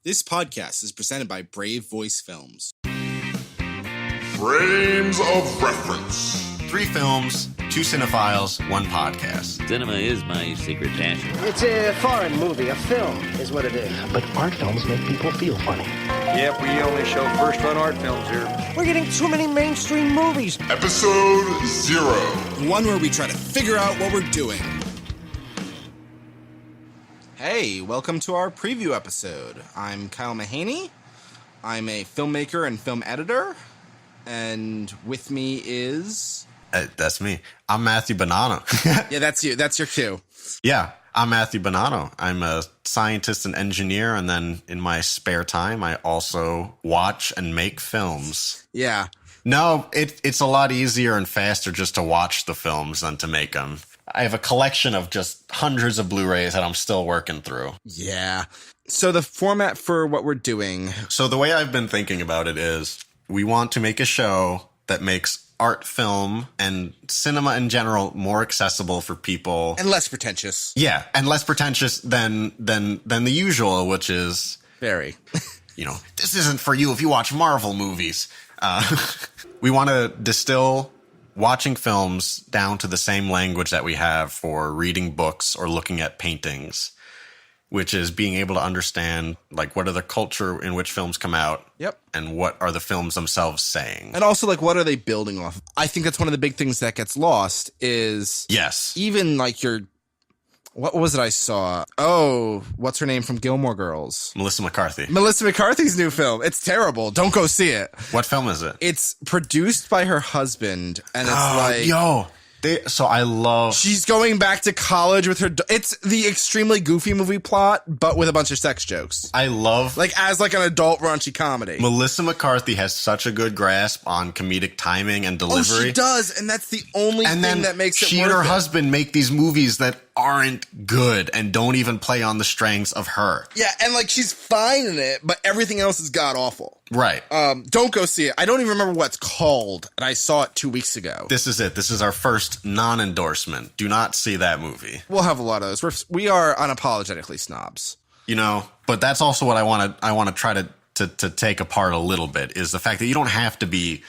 This podcast is presented by Brave Voice Films. Frames of Reference. 3 films, 2 cinephiles, 1 podcast. Cinema is my secret passion. It's a foreign movie, a film is what it is. But art films make people feel funny. Yep, we only show first-run art films here. We're getting too many mainstream movies. Episode 0. One where we try to figure out what we're doing. Hey, welcome to our preview episode. I'm Kyle Mahaney. I'm a filmmaker and film editor. And with me is... That's me. I'm Matthew Bonanno. Yeah, that's you. That's your cue. Yeah, I'm Matthew Bonanno. I'm a scientist and engineer, and then in my spare time, I also watch and make films. Yeah. No, it's a lot easier and faster just to watch the films than to make them. I have a collection of just hundreds of Blu-rays that I'm still working through. Yeah. So the format for what we're doing... So the way I've been thinking about it is we want to make a show that makes art film and cinema in general more accessible for people. And less pretentious. Yeah, and less pretentious than the usual, which is... Very. This isn't for you if you watch Marvel movies. We want to distill watching films down to the same language that we have for reading books or looking at paintings, which is being able to understand, like, what are the culture in which films come out? Yep. And what are the films themselves saying? And also, like, what are they building off of? I think that's one of the big things that gets lost is... Yes. Even, like, what was it I saw? Oh, what's her name from Gilmore Girls? Melissa McCarthy. Melissa McCarthy's new film. It's terrible. Don't go see it. What film is it? It's produced by her husband, and it's I love... she's going back to college with her... It's the extremely goofy movie plot, but with a bunch of sex jokes. I love... as an adult raunchy comedy. Melissa McCarthy has such a good grasp on comedic timing and delivery. Oh, she does, and that's the only thing that makes it worth it. She and her husband make these movies that aren't good and don't even play on the strengths of her. Yeah, and, she's fine in it, but everything else is god-awful. Right. Don't go see it. I don't even remember what it's called, and I saw it 2 weeks ago. This is it. This is our first non-endorsement. Do not see that movie. We'll have a lot of those. We are unapologetically snobs. But that's also what I want to try to take apart a little bit, is the fact that you don't have to be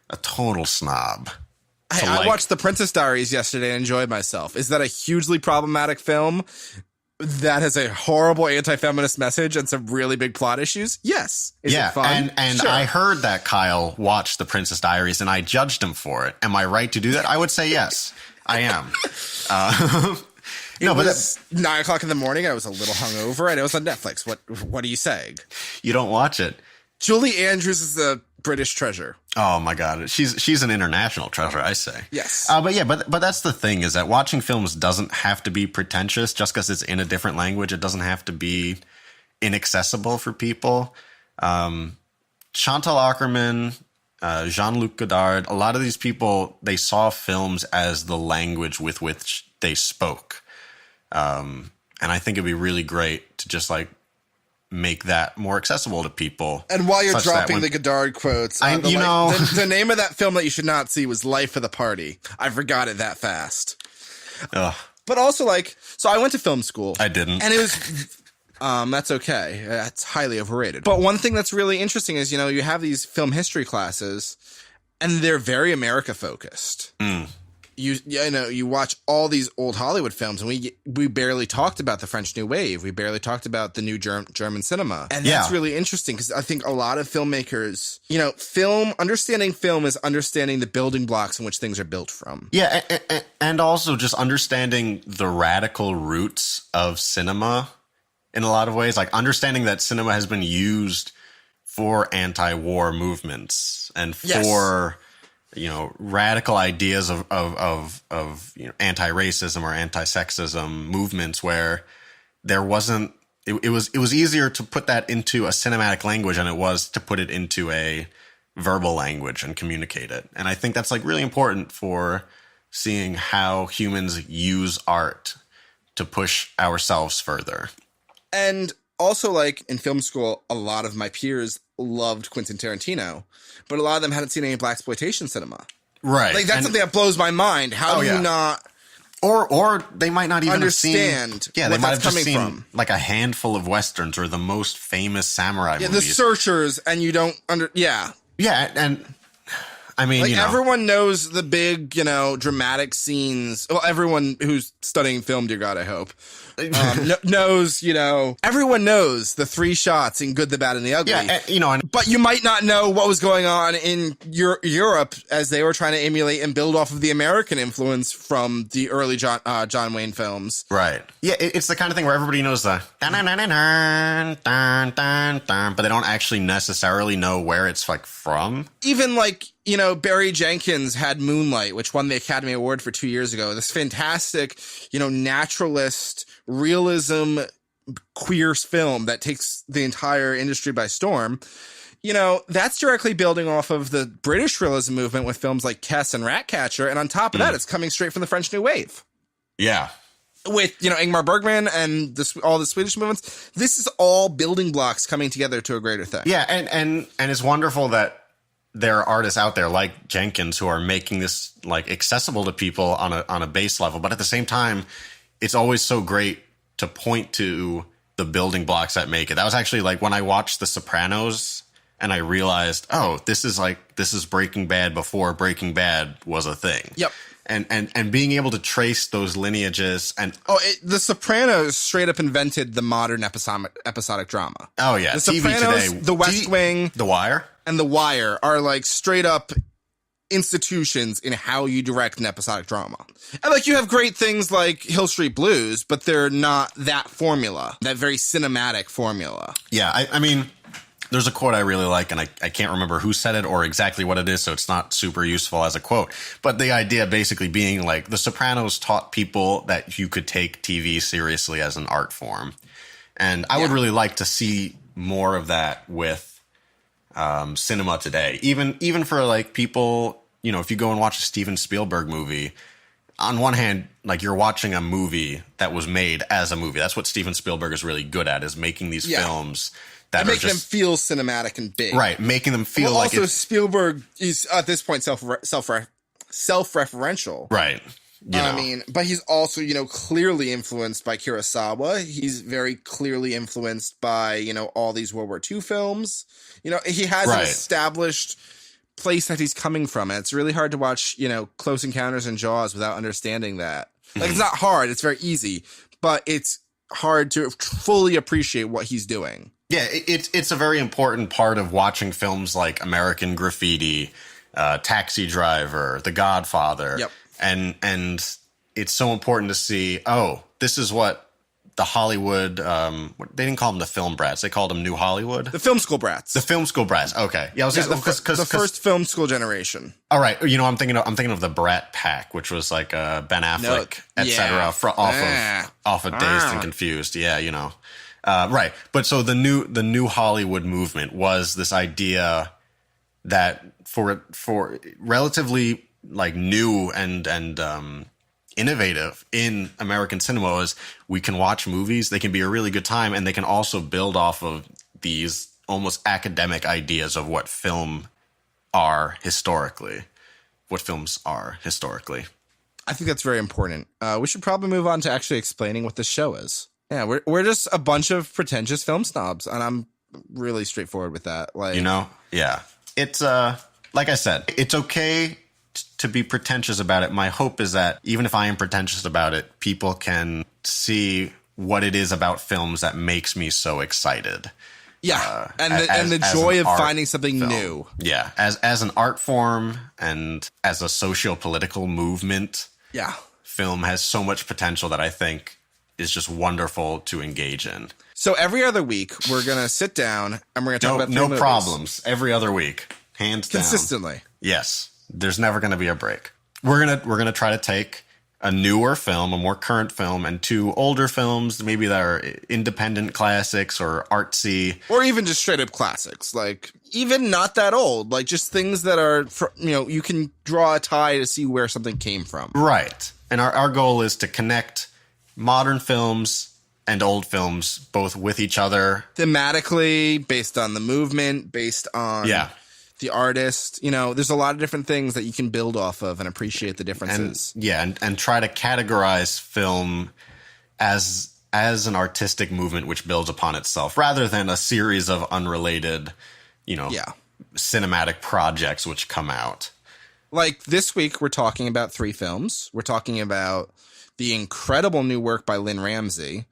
a total snob. I watched The Princess Diaries yesterday and enjoyed myself. Is that a hugely problematic film that has a horrible anti-feminist message and some really big plot issues? Yes. Is it fun? And sure. I heard that Kyle watched The Princess Diaries and I judged him for it. Am I right to do that? I would say yes. I am. It was 9 o'clock in the morning. I was a little hungover and it was on Netflix. What are you saying? You don't watch it. Julie Andrews is a British treasure. Oh my God. She's an international treasure, I say. Yes. But that's the thing, is that watching films doesn't have to be pretentious just because it's in a different language. It doesn't have to be inaccessible for people. Chantal Akerman, Jean-Luc Godard, a lot of these people, they saw films as the language with which they spoke. And I think it'd be really great to just make that more accessible to people. And while you're dropping the Godard quotes, the name of that film that you should not see was Life of the Party. I forgot it that fast. Ugh. But also, so I went to film school. I didn't. And it was... that's okay. That's highly overrated. But one thing that's really interesting is, you have these film history classes, and they're very America-focused. Mm. You watch all these old Hollywood films, and we barely talked about the French New Wave. We barely talked about the new German cinema. And that's really interesting, because I think a lot of filmmakers, understanding film is understanding the building blocks in which things are built from. Yeah, and also just understanding the radical roots of cinema in a lot of ways. understanding that cinema has been used for anti-war movements and for... radical ideas of anti-racism or anti-sexism movements, where there wasn't, it was easier to put that into a cinematic language than it was to put it into a verbal language and communicate it. And I think that's really important for seeing how humans use art to push ourselves further. And also, in film school, a lot of my peers loved Quentin Tarantino, but a lot of them hadn't seen any blaxploitation cinema. Right. That's something that blows my mind. How do you not... Or they might not even understand have seen, yeah, they what might that's have just coming seen from. like a handful of Westerns or the most famous samurai Yeah, movies. the Searchers, and you don't Yeah, and I mean, like you know. everyone knows the big, dramatic scenes. Well, everyone who's studying film, dear God, I hope, knows, everyone knows the 3 shots in Good, the Bad, and the Ugly. Yeah, But you might not know what was going on in Europe as they were trying to emulate and build off of the American influence from the early John Wayne films. right. Yeah, it's the kind of thing where everybody knows the dun, dun, dun, dun, dun, dun, dun, dun, but they don't actually necessarily know where it's like from. Even like, Barry Jenkins had Moonlight, which won the Academy Award for 2 years ago. This fantastic, naturalist realism queer film that takes the entire industry by storm. That's directly building off of the British realism movement with films like Kes and Ratcatcher. And on top of that, it's coming straight from the French New Wave. Yeah. With, Ingmar Bergman and all the Swedish movements. This is all building blocks coming together to a greater thing. Yeah, and it's wonderful that there are artists out there like Jenkins who are making this like accessible to people on a base level. But at the same time, it's always so great to point to the building blocks that make it. That was actually like when I watched The Sopranos and I realized, oh, this is Breaking Bad before Breaking Bad was a thing. Yep. And being able to trace those lineages and The Sopranos straight up invented the modern episodic drama. Oh yeah, The TV Sopranos, today, The West Wing, The Wire, and The Wire are like straight up institutions in how you direct an episodic drama. And like you have great things like Hill Street Blues, but they're not that formula, that very cinematic formula. Yeah, I mean, there's a quote I really like, and I can't remember who said it or exactly what it is, so it's not super useful as a quote. But the idea basically being like The Sopranos taught people that you could take TV seriously as an art form. And I would really like to see more of that with cinema today. Even for like people, if you go and watch a Steven Spielberg movie, on one hand, like you're watching a movie that was made as a movie. That's what Steven Spielberg is really good at, is making these films that make them feel cinematic and big. Right, making them feel like also Spielberg is at this point self-referential. Right. I mean, but he's also, clearly influenced by Kurosawa. He's very clearly influenced by, all these World War II films. He has an established place that he's coming from. And it's really hard to watch, Close Encounters and Jaws without understanding that. Like, it's not hard. It's very easy. But it's hard to fully appreciate what he's doing. Yeah, it's a very important part of watching films like American Graffiti, Taxi Driver, The Godfather. Yep. And it's so important to see, this is what the Hollywood, they didn't call them the film brats. They called them New Hollywood. The film school brats. The film school brats. Okay. Yeah, the first film school generation. All right. I'm thinking of the Brat Pack, which was like Ben Affleck, etc. Off of Dazed and Confused. Yeah, right. But so the new Hollywood movement was this idea that for relatively like new and innovative in American cinema is we can watch movies, they can be a really good time, and they can also build off of these almost academic ideas of what films are historically. I think that's very important. We should probably move on to actually explaining what this show is. Yeah, we're just a bunch of pretentious film snobs, and I'm really straightforward with that. Like, yeah. It's like I said, it's okay to be pretentious about it. My hope is that even if I am pretentious about it, people can see what it is about films that makes me so excited. Yeah, and the joy of finding something new. Yeah, as an art form and as a socio-political movement. Yeah, film has so much potential that I think is just wonderful to engage in. So every other week, we're gonna sit down and we're gonna talk about three movies. Problems. Every other week, hands down, consistently. Yes. There's never going to be a break. We're gonna try to take a newer film, a more current film, and 2 older films, maybe that are independent classics or artsy, or even just straight up classics, like even not that old, like just things that are, you can draw a tie to see where something came from. Right. And our goal is to connect modern films and old films both with each other, thematically, based on the movement, based on the artist. You know, there's a lot of different things that you can build off of and appreciate the differences. And try to categorize film as an artistic movement which builds upon itself rather than a series of unrelated, cinematic projects which come out. Like this week, we're talking about 3 films. We're talking about the incredible new work by Lynn Ramsey,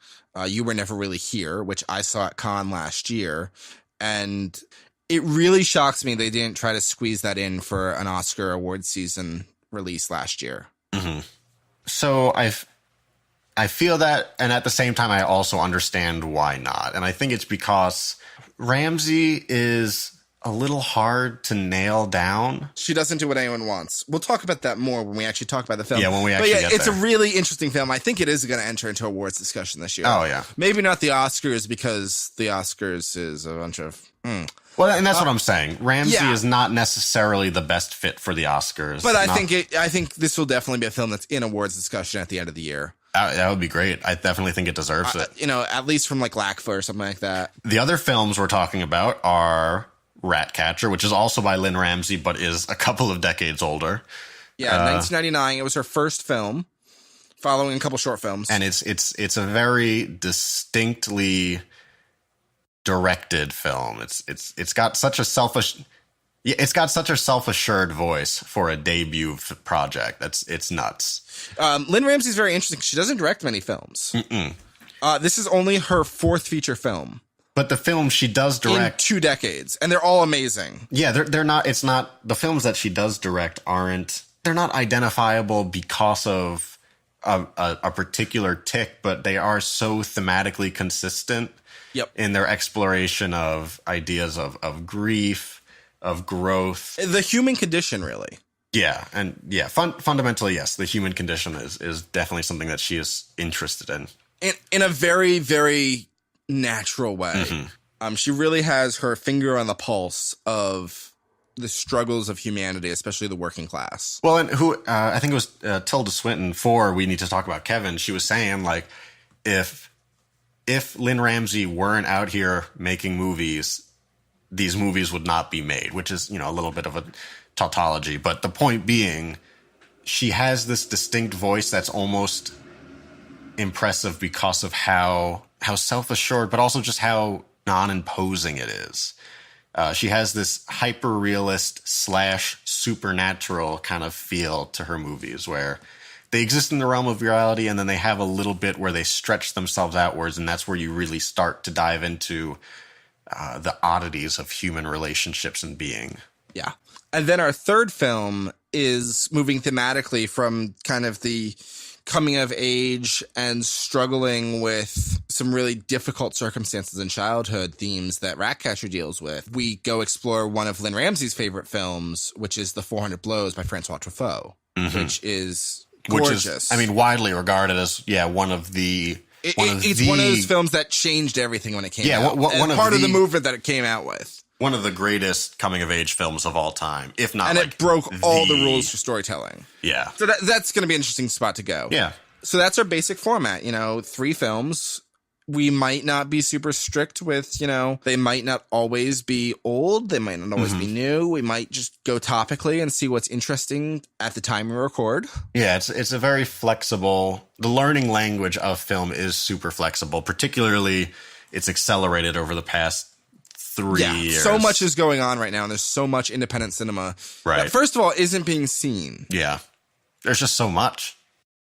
You Were Never Really Here, which I saw at Cannes last year. And it really shocks me they didn't try to squeeze that in for an Oscar award season release last year. Mm-hmm. So I feel that, and at the same time, I also understand why not. And I think it's because Ramsey is a little hard to nail down. She doesn't do what anyone wants. We'll talk about that more when we actually talk about the film. Yeah, when we actually get it's there. a really interesting film. I think it is going to enter into awards discussion this year. Oh, yeah. Maybe not the Oscars, because the Oscars is a bunch of... Well, and that's what I'm saying. Ramsey is not necessarily the best fit for the Oscars. But I think this will definitely be a film that's in awards discussion at the end of the year. That would be great. I definitely think it deserves it. You know, at least from like LACFA or something like that. The other films we're talking about are Ratcatcher, which is also by Lynn Ramsey, but is a couple of decades older. Yeah, 1999. It was her first film, following a couple short films. And it's a very distinctly directed film. It's got such a self-assured voice for a debut project. It's nuts. Lynn Ramsey's very interesting. She doesn't direct many films. This is only her 4th feature film. But the films she does direct in 2 decades, and they're all amazing. Yeah, they're not. It's not the films that she does direct aren't. They're not identifiable because of a particular tick, but they are so thematically consistent. Yep. In their exploration of ideas of grief, of growth, the human condition, really. Yeah, and fundamentally, yes, the human condition is definitely something that she is interested in a very, very natural way. Mm-hmm. She really has her finger on the pulse of the struggles of humanity, especially the working class. Well, and I think it was Tilda Swinton for We Need to Talk About Kevin. She was saying, like, if Lynn Ramsey weren't out here making movies, these movies would not be made, which is, a little bit of a tautology. But the point being, she has this distinct voice that's almost impressive because of how self-assured, but also just how non-imposing it is. She has this hyper-realist / supernatural kind of feel to her movies where they exist in the realm of reality, and then they have a little bit where they stretch themselves outwards, and that's where you really start to dive into the oddities of human relationships and being. Yeah. And then our 3rd film is moving thematically from kind of the coming of age and struggling with some really difficult circumstances in childhood themes that Ratcatcher deals with. We go explore one of Lynn Ramsey's favorite films, which is The 400 Blows by Francois Truffaut, which is gorgeous. Which is, widely regarded as, one of the... It's one of those films that changed everything when it came out. Part of the movement that it came out with. One of the greatest coming-of-age films of all time, if not. And it broke all the rules for storytelling. Yeah. So that's going to be an interesting spot to go. Yeah. So that's our basic format. 3 films. We might not be super strict with, they might not always be old. They might not always be new. We might just go topically and see what's interesting at the time we record. Yeah, it's a very flexible. The learning language of film is super flexible. Particularly, it's accelerated over the past 3 years. So much is going on right now, and there's so much independent cinema that, first of all, isn't being seen. Yeah. There's just so much.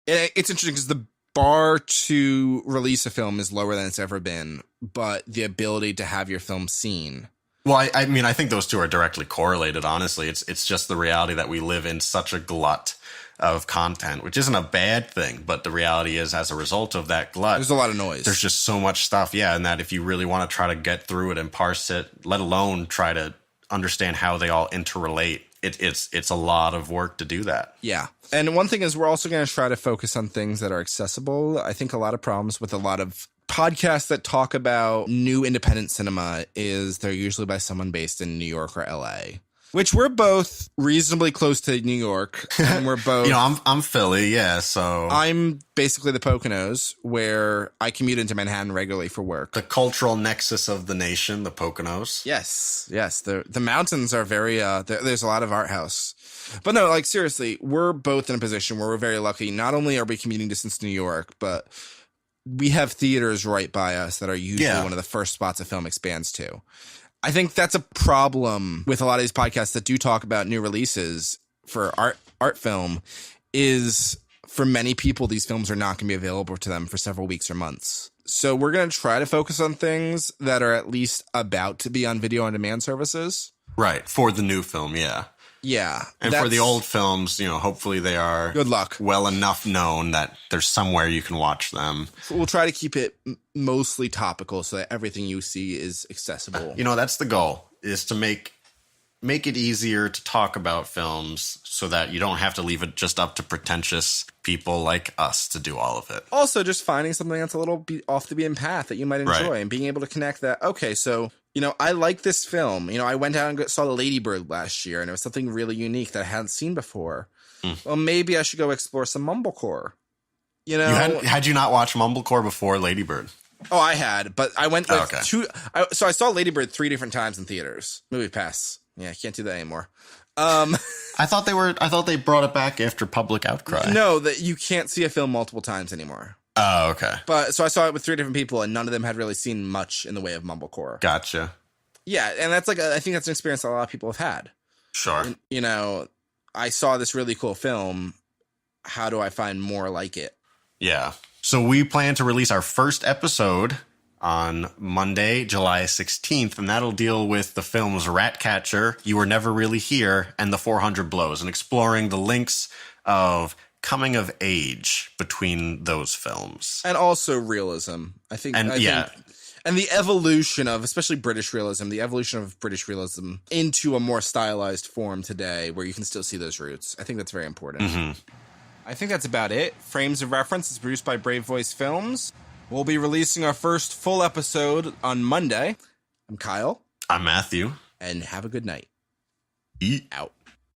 It's interesting because the bar to release a film is lower than it's ever been, but the ability to have your film seen. Well, I think those two are directly correlated, honestly. It's just the reality that we live in such a glut of content, which isn't a bad thing, but the reality is, as a result of that glut, there's a lot of noise. There's just so much stuff, and that if you really want to try to get through it and parse it, let alone try to understand how they all interrelate, it's a lot of work to do that. Yeah. And one thing is, we're also going to try to focus on things that are accessible. I think a lot of problems with a lot of podcasts that talk about new independent cinema is they're usually by someone based in New York or LA. Which we're both reasonably close to New York, and we're both. I'm Philly, yeah. So I'm basically the Poconos, where I commute into Manhattan regularly for work. The cultural nexus of the nation, the Poconos. Yes. The mountains are very. There's a lot of art house, but no, like seriously, we're both in a position where we're very lucky. Not only are we commuting distance to New York, but we have theaters right by us that are usually one of the first spots a film expands to. I think that's a problem with a lot of these podcasts that do talk about new releases for art film is for many people, these films are not going to be available to them for several weeks or months. So we're going to try to focus on things that are at least about to be on video on demand services. Right. For the new film. Yeah. Yeah. And for the old films, hopefully they are good luck. Well enough known that there's somewhere you can watch them. We'll try to keep it mostly topical so that everything you see is accessible. That's the goal, is to make it easier to talk about films so that you don't have to leave it just up to pretentious people like us to do all of it. Also, just finding something that's a little off the beaten path that you might enjoy and being able to connect that. Okay, so I like this film. I went out and saw The Lady Bird last year, and it was something really unique that I hadn't seen before. Well, maybe I should go explore some mumblecore. Had you not watched mumblecore before Lady Bird? Oh, I had, but I went so I saw Lady Bird 3 different times in theaters. Movie pass. Yeah, I can't do that anymore. I thought they brought it back after public outcry. No, that you can't see a film multiple times anymore. Oh, okay. But so I saw it with 3 different people, and none of them had really seen much in the way of mumblecore. Gotcha. Yeah, and that's I think that's an experience a lot of people have had. Sure. I saw this really cool film. How do I find more like it? Yeah. So we plan to release our first episode on Monday, July 16th, and that'll deal with the films Ratcatcher, You Were Never Really Here, and The 400 Blows, and exploring the links of coming of age between those films. And also realism. I think, and the evolution of, especially British realism, the evolution of British realism into a more stylized form today where you can still see those roots. I think that's very important. Mm-hmm. I think that's about it. Frames of Reference is produced by Brave Voice Films. We'll be releasing our first full episode on Monday. I'm Kyle. I'm Matthew. And have a good night. Eat. Out.